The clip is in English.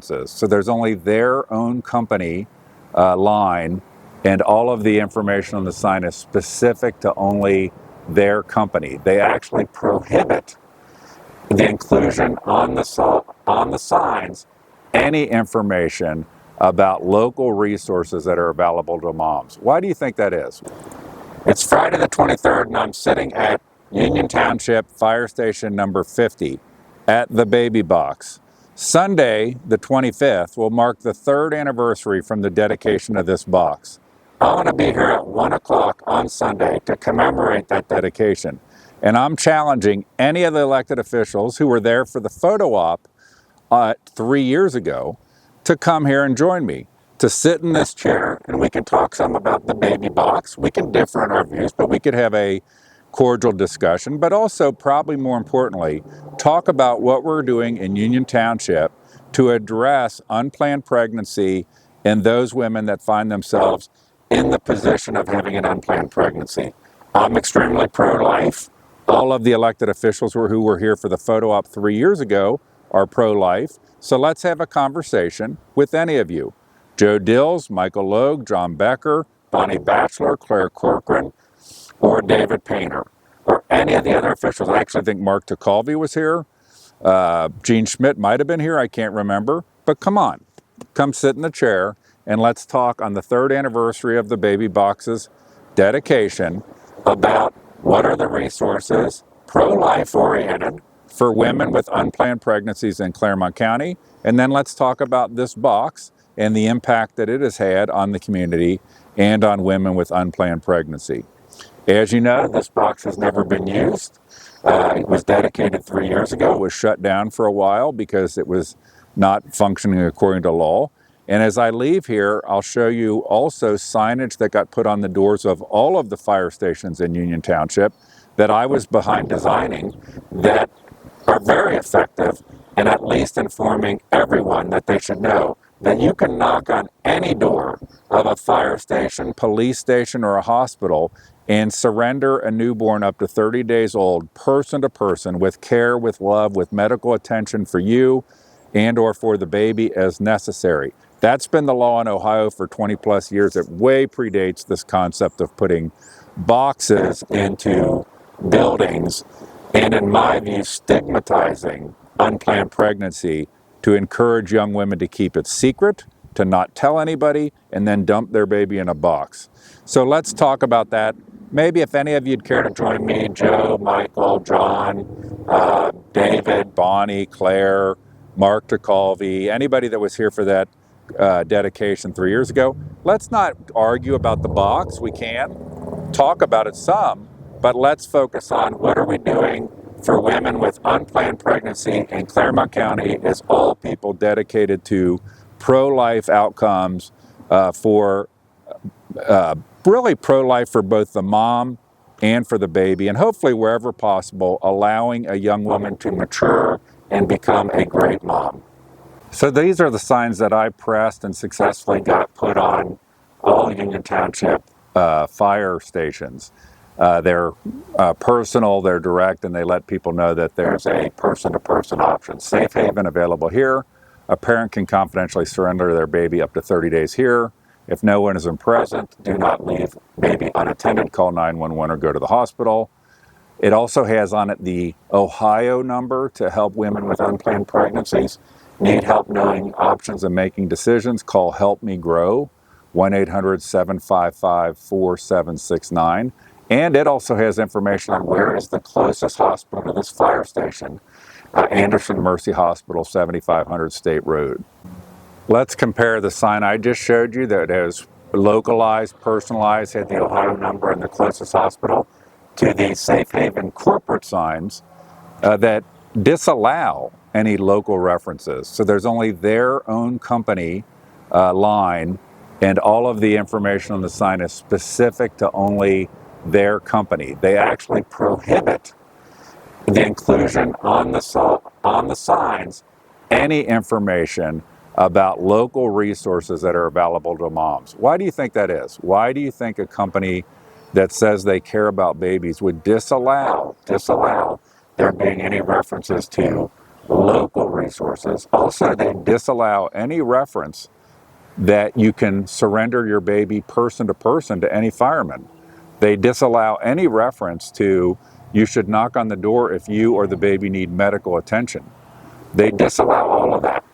So there's only their own company line, and all of the information on the sign is specific to only their company. They actually prohibit the inclusion on the signs any information about local resources that are available to moms. Why do you think that is? It's Friday the 23rd, and I'm sitting at Union Township Fire Station number 50 at the baby box. Sunday, the 25th, will mark the 3rd anniversary from the dedication of this box. I want to be here at 1 o'clock on Sunday to commemorate that dedication. And I'm challenging any of the elected officials who were there for the photo op 3 years ago to come here and join me, to sit in this chair, and we can talk some about the baby box. We can differ in our views, but we could have a cordial discussion, but also, probably more importantly, talk about what we're doing in Union Township to address unplanned pregnancy and those women that find themselves in the position of having an unplanned pregnancy. I'm extremely pro-life. All of the elected officials who were here for the photo op 3 years ago are pro-life. So let's have a conversation with any of you. Joe Dills, Michael Logue, John Becker, Bonnie Batchelor, Claire Corcoran, or David Painter, or any of the other officials. I actually think Mark Tacalvi was here. Gene Schmidt might have been here, I can't remember. But come on, come sit in the chair and let's talk on the 3rd anniversary of the baby box's dedication about what are the resources, pro-life oriented, for women with unplanned pregnancies in Clermont County. And then let's talk about this box and the impact that it has had on the community and on women with unplanned pregnancy. As you know, this box has never been used. It was dedicated 3 years ago. It was shut down for a while because it was not functioning according to law. And as I leave here, I'll show you also signage that got put on the doors of all of the fire stations in Union Township that I was behind designing, that are very effective in at least informing everyone that they should know that you can knock on any door of a fire station, police station, or a hospital and surrender a newborn up to 30 days old, person to person, with care, with love, with medical attention for you and or for the baby as necessary. That's been the law in Ohio for 20 plus years. It way predates this concept of putting boxes into buildings and, in my view, stigmatizing unplanned pregnancy to encourage young women to keep it secret, to not tell anybody, and then dump their baby in a box. So let's talk about that. Maybe if any of you'd care to join me, Joe, Michael, John, David, Bonnie, Claire, Mark Tacalvi, anybody that was here for that dedication 3 years ago, let's not argue about the box. We can talk about it some, but let's focus on what are we doing for women with unplanned pregnancy in Clermont County as all people dedicated to pro-life outcomes for really pro-life for both the mom and for the baby, and hopefully wherever possible, allowing a young woman to mature and become a great mom. So these are the signs that I pressed and successfully got put on all Union Township fire stations. They're personal, they're direct, and they let people know that there's a person-to-person option. Safe haven available here. A parent can confidentially surrender their baby up to 30 days here. If no one is present, do not leave baby unattended. Call 911 or go to the hospital. It also has on it the Ohio number to help women with unplanned pregnancies. Need help knowing options and making decisions? Call Help Me Grow, 1-800-755-4769. And it also has information on where is the closest hospital to this fire station, Anderson Mercy Hospital, 7500 State Road. Let's compare the sign I just showed you that has localized, personalized, had the Ohio number and the closest hospital, to the Safe Haven corporate signs that disallow any local references. So there's only their own company line, and all of the information on the sign is specific to only their company. They actually prohibit the inclusion on the signs any information about local resources that are available to moms. Why do you think that is? Why do you think a company that says they care about babies would disallow there being any references to local resources? resources. Also, they disallow any reference that you can surrender your baby person to person to any fireman. They disallow any reference to you should knock on the door if you or the baby need medical attention. They disallow all of that.